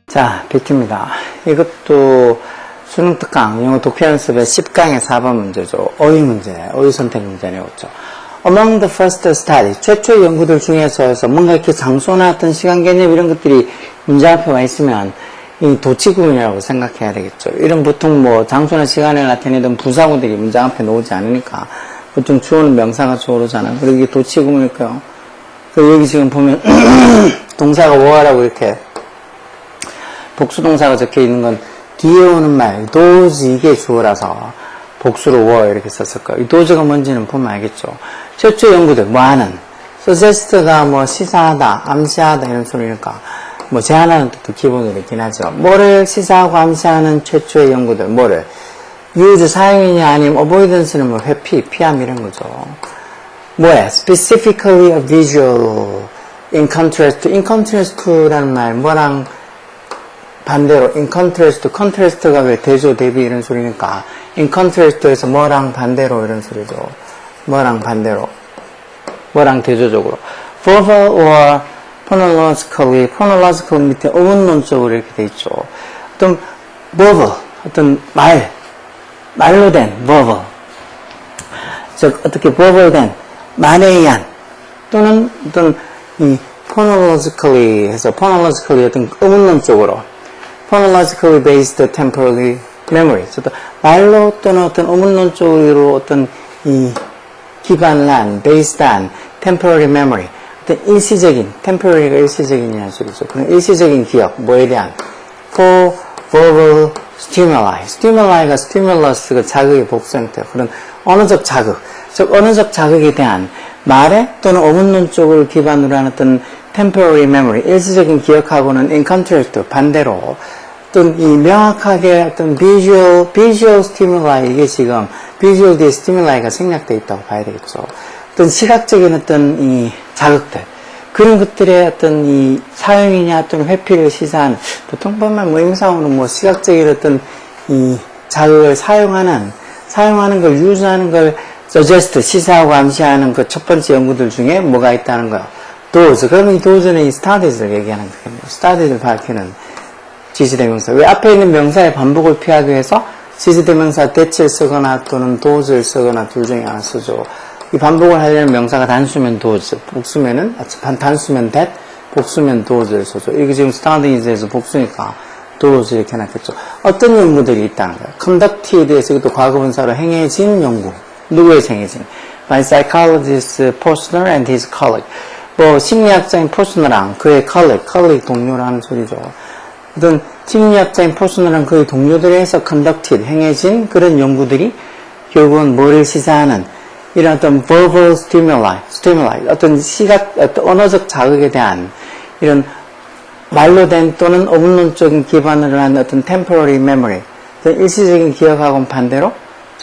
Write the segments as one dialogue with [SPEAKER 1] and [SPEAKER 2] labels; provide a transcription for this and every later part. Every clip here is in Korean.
[SPEAKER 1] 자, 비트입니다. 이것도 수능 특강, 영어 독해 연습의 10강의 4번 문제죠. 어휘 문제, 어휘 선택 문제 내었죠. Among the first study, 최초의 연구들 중에서 뭔가 이렇게 장소나 어떤 시간 개념 이런 것들이 문제 앞에 와 있으면 이 도치구문이라고 생각해야 되겠죠. 이런 보통 뭐 장소나 시간을 나타내던 부사구들이 문장 앞에 나오지 않으니까 보통 주어는 명사가 주어로 잖아요. 그리고 이게 도치구문일까요? 그 여기 지금 보면 동사가 뭐하라고 이렇게 복수동사가 적혀 있는 건 뒤에 오는 말 those 이게 주어라서 복수로 were 이렇게 썼을 거예요. 이 those가 뭔지는 보면 알겠죠. 최초 연구들 뭐 하는 suggest가 뭐 시사하다, 암시하다 이런 소리니까 뭐 제안하는 뜻도 기본으로 있긴 하죠. 뭐를 시사하고 암시하는 최초의 연구들 뭐를 use 사용이냐 아니면 avoidance는 뭐 회피, 피함 이런 거죠. 뭐에 specifically a visual in contrast to라는 말 뭐랑 반대로 in contrast, contrast가 왜 대조, 대비 이런 소리니까 in contrast에서 뭐랑 반대로 이런 소리죠. 뭐랑 반대로, 뭐랑 대조적으로. verbal or phonological 밑에 어문론적으로 이렇게 돼 있죠. 어떤 verbal, 어떤 말로 된 verbal, 즉 어떻게 verbal 된 말에 의한 또는 어떤 이 phonologically 해서 phonologically 어떤 어문론적으로 phonologically based temporary memory. 말로 또는 어떤 어문론적으로 어떤 이 기반을 한, based on temporary memory. 어떤 일시적인, temporary가 일시적인이라는 소리죠. 그런 일시적인 기억, 뭐에 대한 for verbal stimuli. stimuli stimulus가 자극의 복수형태예요. 그런 언어적 자극, 즉 언어적 자극에 대한 말에 또는 어문론적으로 기반으로 한 어떤 temporary memory, 일시적인 기억하고는 in contrast, 반대로 어떤 이 명확하게 어떤 visual stimuli, 이게 지금 visual 뒤에 stimul이가 생략되어 있다고 봐야 되겠죠. 어떤 시각적인 어떤 이 자극들, 그런 것들의 어떤 이 사용이냐 또는 회피를 시사하는, 보통 보면 모임상으로 뭐 시각적인 어떤 이 자극을 사용하는 걸 유지하는 걸 suggest, 시사하고 암시하는 그 첫 번째 연구들 중에 뭐가 있다는 거야. those. 그러면 이 those는 이 studies를 얘기하는 거예요. studies를 밝히는 지시대명사. 왜 앞에 있는 명사의 반복을 피하기 위해서 지시대명사 that을 쓰거나 또는 those를 쓰거나 둘 중에 하나 쓰죠. 이 반복을 하려는 명사가 단수면 those, 복수면은, 단수면 that, 복수면 those를 쓰죠. 이게 지금 studies에서 복수니까 those 이렇게 해놨겠죠. 어떤 연구들이 있다는 거예요. conducted에서 이것도 과거분사로 행해진 연구. 누구에서 행해진? by psychologist Posner and his colleague. 뭐 심리학자인 포스너랑 그의 colleague 동료라는 소리죠. 어떤 심리학자인 포스너랑 그의 동료들에서 conducted, 행해진 그런 연구들이 결국은 뭐를 시사하는 이런 어떤 verbal stimuli, 어떤 어떤 언어적 자극에 대한 이런 말로 된 또는 어문론적인 기반으로 한 어떤 temporary memory, 어떤 일시적인 기억하고는 반대로,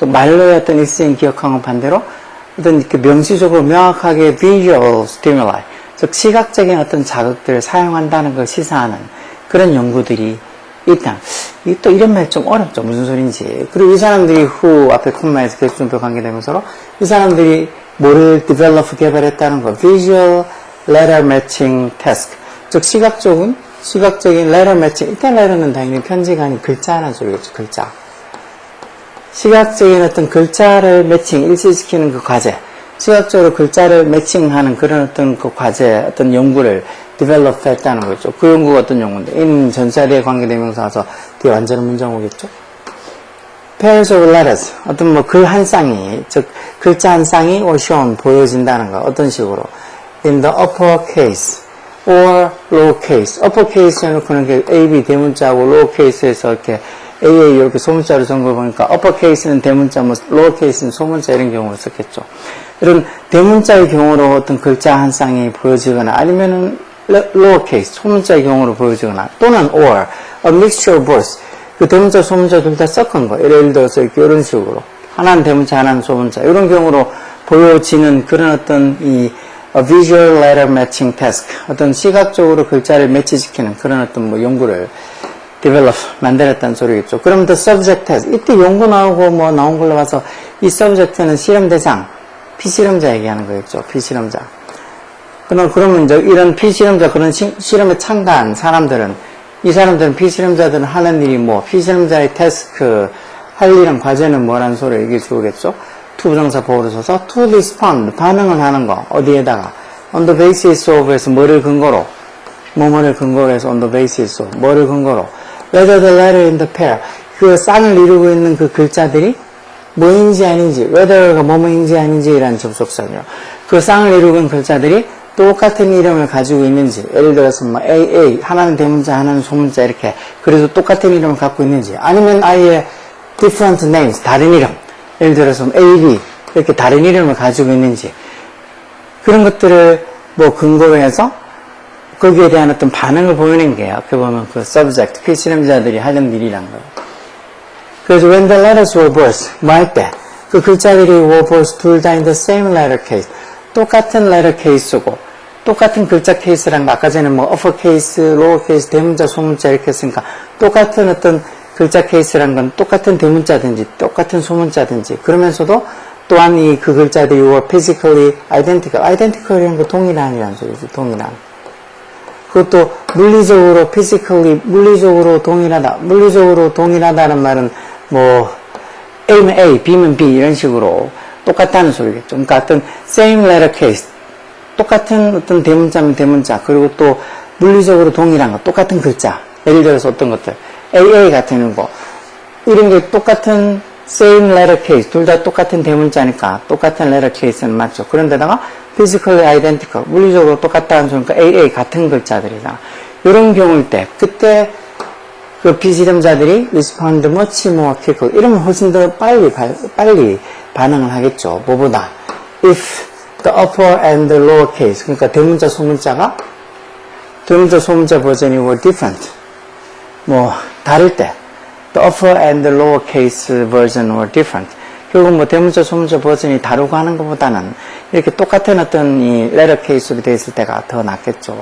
[SPEAKER 1] 말로의 어떤 일시적인 기억하고는 반대로 어떤 그 명시적으로 명확하게 visual stimuli, 즉 시각적인 어떤 자극들을 사용한다는 걸 시사하는 그런 연구들이 있다. 또 이런 말 좀 어렵죠. 무슨 소린지. 그리고 이 사람들이 앞에 콤마에서 계속적으로 관계되면서 이 사람들이 뭐를 develop, 개발했다는 거. visual letter matching task. 즉 시각적인 letter matching. 일단 letter는 당연히 편지가 아닌 글자라는 소리겠죠. 글자. 시각적인 어떤 글자를 매칭, 일치시키는 그 과제, 시각적으로 글자를 매칭하는 그런 어떤 그 과제, 어떤 연구를 develop 했다는 거죠. 그 연구가 어떤 연구인데, in 전사대에 관계대명사 와서 뒤에 완전한 문장 오겠죠? pairs of letters, 어떤 뭐 글 한 쌍이, 즉, 글자 한 쌍이 or shown, 보여진다는 거, 어떤 식으로? in the upper case or lower case. upper case 해놓고는 A, B 대문자하고 lower case에서 이렇게 AA 이렇게 소문자로 적은 걸 보니까 upper case는 대문자, 뭐 lower case는 소문자 이런 경우를 썼겠죠. 이런 대문자의 경우로 어떤 글자 한 쌍이 보여지거나 아니면은 lower case, 소문자의 경우로 보여지거나 또는 or a mixture of both. 그 대문자, 소문자 둘 다 섞은 거. 예를 들어서 이런 식으로 하나는 대문자, 하나는 소문자 이런 경우로 보여지는 그런 어떤 이 visual letter matching task, 어떤 시각적으로 글자를 매치시키는 그런 어떤 뭐 연구를 develop, 만들었다는 소리겠죠. 그럼 the subject has, 이때 연구 나오고 뭐 나온 걸로 봐서 이 subject는 실험 대상, 피실험자 얘기하는 거겠죠. 피실험자. 그러면 이제 이런 피실험자, 그런 실험에 참가한 사람들은, 이 사람들은 피실험자들은 하는 일이 뭐, 피실험자의 태스크, 할 일은 과제는 뭐라는 소리를 얘기해 주겠죠. to 부정사 보호를 써서 to respond, 반응을 하는 거. 어디에다가? on the basis of에서 뭐를 근거로? 뭐뭐를 근거로 해서 on the basis of, 뭐를 근거로? whether the letter in the pair, 그 쌍을 이루고 있는 그 글자들이 뭐인지 아닌지, whether가 뭐뭐인지 아닌지라는 접속사죠. 그 쌍을 이루고 있는 글자들이 똑같은 이름을 가지고 있는지, 예를 들어서 뭐 AA, 하나는 대문자, 하나는 소문자 이렇게, 그래서 똑같은 이름을 갖고 있는지, 아니면 아예 different names, 다른 이름, 예를 들어서 AB, 이렇게 다른 이름을 가지고 있는지, 그런 것들을 뭐 근거로 해서 거기에 대한 어떤 반응을 보이는 게요. 그 보면 그 subject, 피실험자들이 하는 일이란 거예요. 그래서 when the letters were both, 뭐 할 때, 그 글자들이 were both 둘 다 in the same letter case, 똑같은 letter case고, 똑같은 글자 케이스란 거, 아까 전에 뭐 upper case, lower case, 대문자, 소문자 이렇게 했으니까, 똑같은 어떤 글자 케이스란 건 똑같은 대문자든지, 똑같은 소문자든지, 그러면서도 또한 이 그 글자들이 were physically identical, identical이라는 거 동일한이라는 소리죠, 동일한. 그것도 물리적으로 physically 물리적으로 동일하다. 물리적으로 동일하다는 말은 뭐 A면 A, B면 B 이런 식으로 똑같다는 소리겠죠. 그러니까 어떤 same letter case, 똑같은 어떤 대문자면 대문자, 그리고 또 물리적으로 동일한 거, 똑같은 글자. 예를 들어서 어떤 것들 AA 같은 거 이런 게 똑같은 same letter case, 둘 다 똑같은 대문자니까 똑같은 letter case는 맞죠. 그런데다가 physically identical, 물리적으로 똑같다는 소리니까 AA 같은 글자들이잖아. 이런 경우일 때 그때 그 피실험자들이 respond much more quickly, 이러면 훨씬 더 빨리 반응을 하겠죠. 뭐보다 if the upper and the lower case, 그러니까 대문자 소문자가 대문자 소문자 버전이 were different, 뭐 다를 때 the upper and the lower case version were different. 결국 뭐 대문자 소문자 버전이 다르고 하는 것보다는 이렇게 똑같은 어떤 이 letter case로 되어 있을 때가 더 낫겠죠.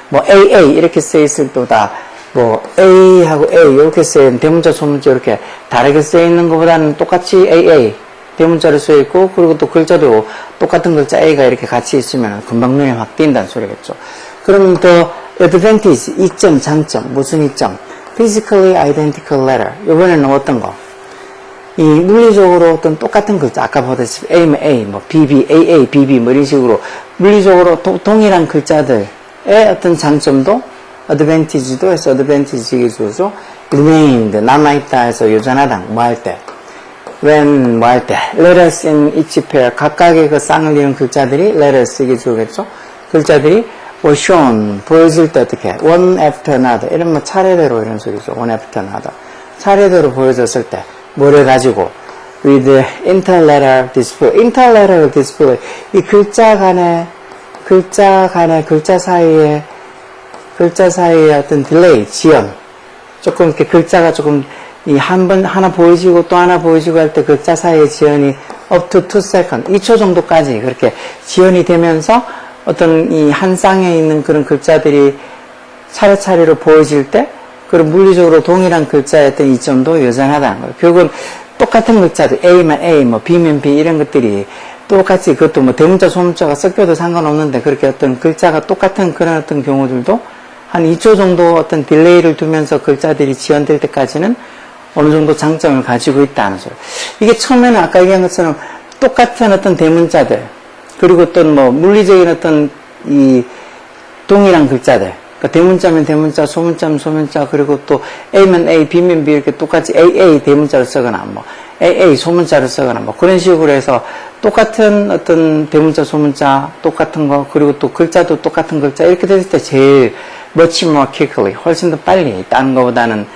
[SPEAKER 1] 뭐 AA 이렇게 쓰여 있을 때보다 뭐 A하고 A 이렇게 쓰여 있는 대문자 소문자 이렇게 다르게 쓰여 있는 것보다는 똑같이 AA 대문자로 쓰여 있고, 그리고 또 글자도 똑같은 글자 A가 이렇게 같이 있으면 금방 눈에 확 띈다는 소리겠죠. 그러면 더 advantage, 이점, 장점, 무슨 이점? physically identical letter. 이번에는 어떤 거? 이 물리적으로 어떤 똑같은 글자, 아까 보다시피 A면 A, 뭐 BB, AA, BB 뭐 이런 식으로 물리적으로 동일한 글자들의 어떤 장점도 advantage도 해서 advantage에 줘서 remained, 남아있다 해서 여전하다. 뭐 할 때? when 뭐 할 때? letters in each pair, 각각의 그 쌍을 이룬 글자들이 letters 이게 주겠죠? 글자들이 were shown, 보여질 때 어떻게? one after another. 이런 뭐 차례대로 이런 소리죠. one after another. 차례대로 보여졌을 때, 뭐를 가지고? with interletter display. interletter display. 이 글자 사이에 어떤 딜레이, 지연. 조금 이렇게 글자가 조금 하나 보여지고 또 하나 보여지고 할 때 글자 사이의 지연이 up to 2 seconds, 2초 정도까지 그렇게 지연이 되면서 어떤 이 한 쌍에 있는 그런 글자들이 차례차례로 보여질 때 그런 물리적으로 동일한 글자의 어떤 이점도 여전하다는 거예요. 결국은 똑같은 글자들, A면 A, 뭐 B면 B 이런 것들이 똑같이, 그것도 뭐 대문자 소문자가 섞여도 상관없는데 그렇게 어떤 글자가 똑같은 그런 어떤 경우들도 한 2초 정도 어떤 딜레이를 두면서 글자들이 지연될 때까지는 어느 정도 장점을 가지고 있다는 소리. 이게 처음에는 아까 얘기한 것처럼 똑같은 어떤 대문자들, 그리고 어떤 뭐 물리적인 어떤 이 동일한 글자들, 그러니까 대문자면 대문자, 소문자면 소문자, 그리고 또 A면 A, B면 B 이렇게 똑같이 AA 대문자로 쓰거나 뭐 AA 소문자로 쓰거나 뭐 그런 식으로 해서 똑같은 어떤 대문자, 소문자 똑같은 거, 그리고 또 글자도 똑같은 글자 이렇게 됐을 때 제일 much more quickly, 훨씬 더 빨리 다른 것보다는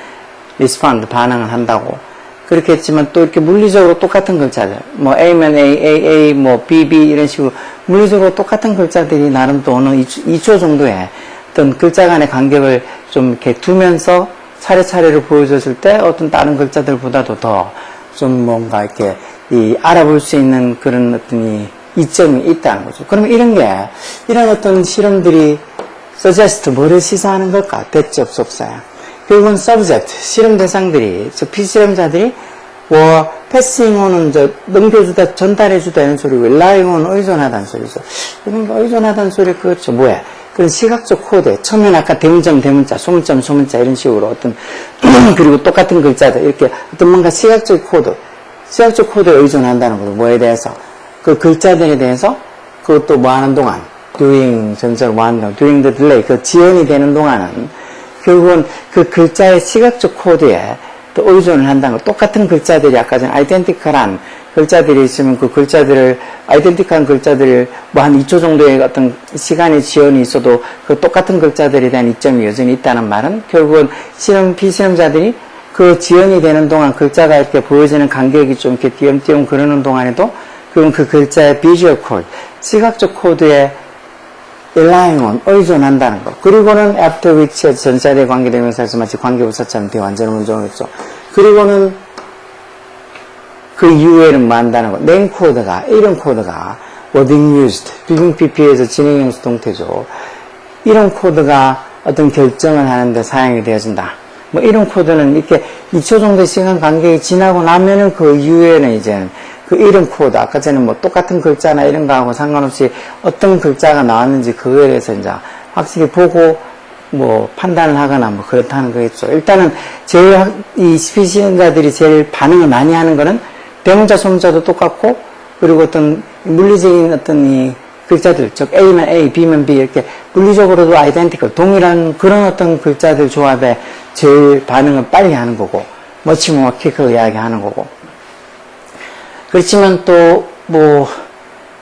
[SPEAKER 1] respond, 반응을 한다고. 그렇게 했지만 또 이렇게 물리적으로 똑같은 글자들, 뭐 A면 A, AA, 뭐 BB 이런 식으로 물리적으로 똑같은 글자들이 나름 또 어느 2초 정도의 어떤 글자 간의 간격을 좀 이렇게 두면서 차례차례로 보여줬을 때 어떤 다른 글자들보다도 더 좀 뭔가 이렇게 알아볼 수 있는 그런 어떤 이점이 있다는 거죠. 그러면 이런 어떤 실험들이 suggest, 뭐를 시사하는 걸까? 대접속사야. 결국은 subject, 실험 대상들이, 즉 피실험자들이 were passing on은 넘겨주다, 전달해주다 이런 소리고 relying on 의존하다는 소리죠. 이런 거 의존하다는 소리 그렇죠. 뭐야? 그런 시각적 코드, 처음엔 아까 대문점, 대문자, 소문점, 소문자 이런 식으로 어떤 그리고 똑같은 글자들 이렇게 어떤 뭔가 시각적 코드에 의존한다는 거죠. 뭐에 대해서? 그 글자들에 대해서 그것도 뭐 하는 동안 doing, 전체로 뭐 하는 동안 doing the delay, 그 지연이 되는 동안은 결국은 그 글자의 시각적 코드에 또 의존을 한다는 거. 똑같은 글자들이 아까 전에 아이덴티컬한 글자들이 있으면 그 글자들을, 아이덴티컬한 글자들을 뭐 한 2초 정도의 어떤 시간의 지연이 있어도 그 똑같은 글자들에 대한 이점이 여전히 있다는 말은 결국은 피실험자들이 그 지연이 되는 동안 글자가 이렇게 보여지는 간격이 좀 이렇게 띄엄띄엄 그러는 동안에도 그럼 그 글자의 비주얼 코드, 시각적 코드에 relying on, 의존한다는 것. 그리고는 after which 전자대 관계대명사에서 마치 관계부사처럼 뒤에 완전한 문장이겠죠. 그리고는 그 이후에는 뭐 한다는 것. name 코드가, 이름 코드가 were being used. 비빙 PP에서 진행형수 동태죠. 이름 코드가 어떤 결정을 하는데 사용이 되어진다. 뭐 이름 코드는 이렇게 2초 정도의 시간 간격이 지나고 나면은 그 이후에는 이제 그 이름 코드, 아까 전에 뭐 똑같은 글자나 이런 거하고 상관없이 어떤 글자가 나왔는지 그거에 대해서 이제 확실히 보고 뭐 판단을 하거나 뭐 그렇다는 거겠죠. 일단은 제일 이 피실험자들이 제일 반응을 많이 하는 거는 대문자, 소문자도 똑같고 그리고 어떤 물리적인 어떤 이 글자들, 즉 A면 A, B면 B 이렇게 물리적으로도 아이덴티컬, 동일한 그런 어떤 글자들 조합에 제일 반응을 빨리 하는 거고 much more quickly 이야기하는 거고. 그렇지만 또, 뭐,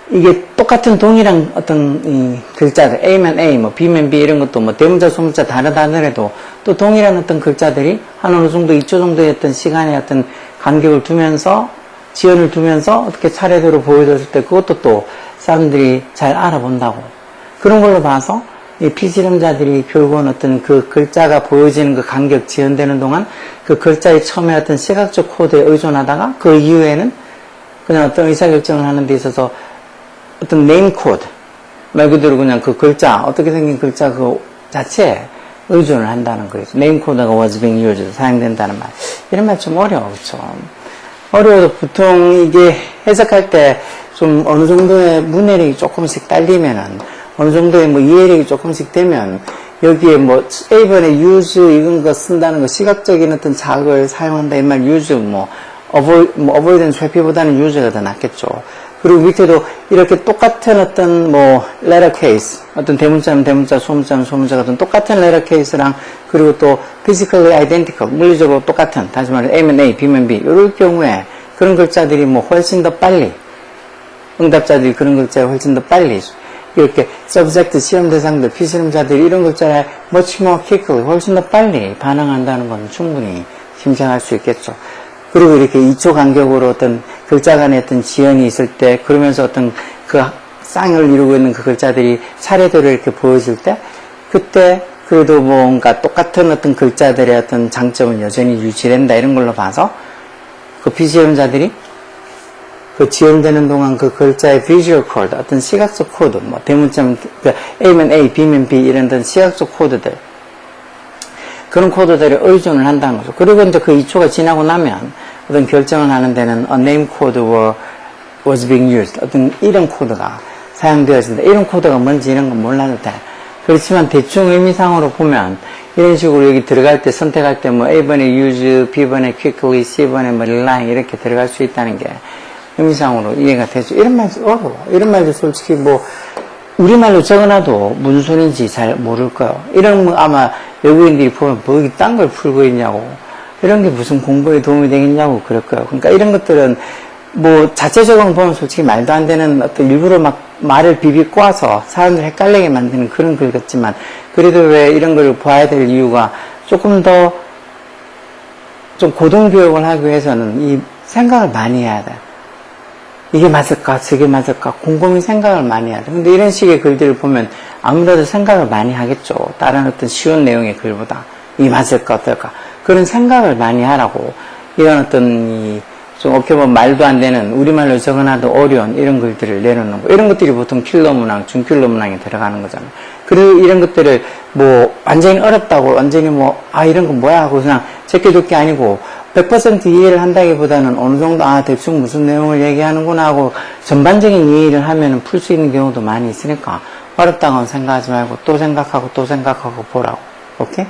[SPEAKER 1] 이게 똑같은 동일한 어떤, 이 글자들, A면 A, 뭐, B면 B 이런 것도 뭐, 대문자, 소문자 다르다 하더라도 또 동일한 어떤 글자들이 한 어느 정도 2초 정도의 어떤 시간의 어떤 간격을 두면서, 지연을 두면서 어떻게 차례대로 보여줬을 때 그것도 또 사람들이 잘 알아본다고. 그런 걸로 봐서 이 피실험자들이 결국은 어떤 그 글자가 보여지는 그 간격 지연되는 동안 그 글자의 처음에 어떤 시각적 코드에 의존하다가 그 이후에는 그냥 어떤 의사결정을 하는 데 있어서 어떤 네임 코드, 말 그대로 그냥 그 글자, 어떻게 생긴 글자 그 자체에 의존을 한다는 거죠. 네임 코드가 was being used, 사용된다는 말. 이런 말 좀 어려워, 그쵸? 어려워도 보통 이게 해석할 때 좀 어느 정도의 문해력이 조금씩 딸리면은, 어느 정도의 뭐 이해력이 조금씩 되면, 여기에 뭐 A번에 use 이런 거 쓴다는 거, 시각적인 어떤 자극을 사용한다, 이 말 use 뭐, avoidance 회피보다는 use가 더 낫겠죠. 그리고 밑에도 이렇게 똑같은 어떤 뭐 letter case, 어떤 대문자는 대문자, 소문자는 소문자 같은 똑같은 letter case랑 그리고 또 physically identical, 물리적으로 똑같은, 다시 말해 A면 A, B면 B 이럴 경우에 그런 글자들이 뭐 훨씬 더 빨리, 응답자들이 그런 글자를 훨씬 더 빨리 이렇게 subject, 시험 대상들, 피실험자들이 이런 글자에 much more quickly, 훨씬 더 빨리 반응한다는 건 충분히 짐작할 수 있겠죠. 그리고 이렇게 2초 간격으로 어떤 글자 간에 어떤 지연이 있을 때, 그러면서 어떤 그 쌍을 이루고 있는 그 글자들이 차례대로 이렇게 보여질 때, 그때 그래도 뭔가 똑같은 어떤 글자들의 어떤 장점은 여전히 유지된다, 이런 걸로 봐서, 그 피실험자들이 그 지연되는 동안 그 글자의 visual code, 어떤 시각적 코드, 뭐 대문자면 A면 A, B면 B 이런 어떤 시각적 코드들, 그런 코드들에 의존을 한다는 거죠. 그리고 이제 그 2초가 지나고 나면 어떤 결정을 하는 데는 a name code was being used. 어떤 이름 코드가 사용되어진다. 이름 코드가 뭔지 이런 건 몰라도 돼. 그렇지만 대충 의미상으로 보면 이런 식으로 여기 들어갈 때 선택할 때 뭐 A번에 use, B번에 quickly, C번에 뭐 rely 이렇게 들어갈 수 있다는 게 의미상으로 이해가 되죠. 이런 말도 어려워. 이런 말도 솔직히 뭐 우리말로 적어놔도 무슨 소리인지 잘 모를 거예요. 이런 뭐 아마 외국인들이 보면 뭐 여기 딴 걸 풀고 있냐고, 이런 게 무슨 공부에 도움이 되겠냐고 그럴 거예요. 그러니까 이런 것들은 뭐 자체적으로 보면 솔직히 말도 안 되는 어떤 일부러 막 말을 비비 꼬아서 사람들 헷갈리게 만드는 그런 글 같지만, 그래도 왜 이런 걸 봐야 될 이유가 조금 더 좀 고등교육을 하기 위해서는 이 생각을 많이 해야 돼. 이게 맞을까, 저게 맞을까, 곰곰이 생각을 많이 해야 돼. 근데 이런 식의 글들을 보면 아무래도 생각을 많이 하겠죠. 다른 어떤 쉬운 내용의 글보다. 이게 맞을까, 어떨까. 그런 생각을 많이 하라고. 이런 어떤, 좀 어떻게 보면 말도 안 되는, 우리말로 적어놔도 어려운 이런 글들을 내놓는 거. 이런 것들이 보통 킬러 문항, 중킬러 문항에 들어가는 거잖아요. 그리고 이런 것들을 뭐 완전히 어렵다고 완전히 뭐 이런 건 뭐야 하고 그냥 제껴둘 게 아니고 100% 이해를 한다기보다는 어느 정도 대충 무슨 내용을 얘기하는구나 하고 전반적인 이해를 하면 풀 수 있는 경우도 많이 있으니까 어렵다고 생각하지 말고 또 생각하고 또 생각하고 보라고. 오케이?